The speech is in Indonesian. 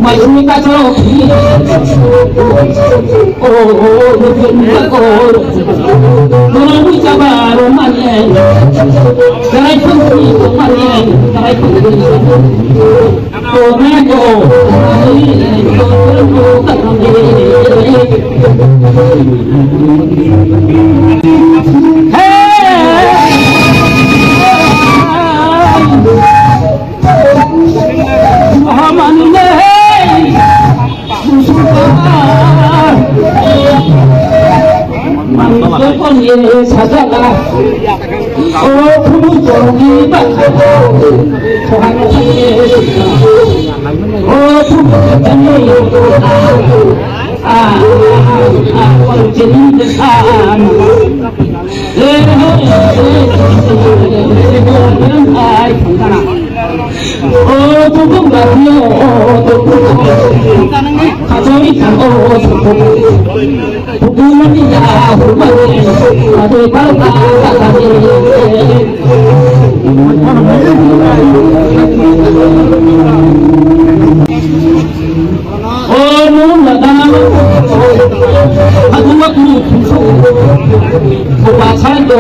Mày ta cho nó vui cha bà nó mà nhẹ cái không gì cũng mà nhẹ cái không gì cô mẹ cô tất cả con gì 찾아가 부부정이 받고 소환하게 부부정이 꼴찌는 산 가정이 타고 부부만이야 후만이 아들 바로 가가지 놀라다 아구마 구루 부소 오바 살도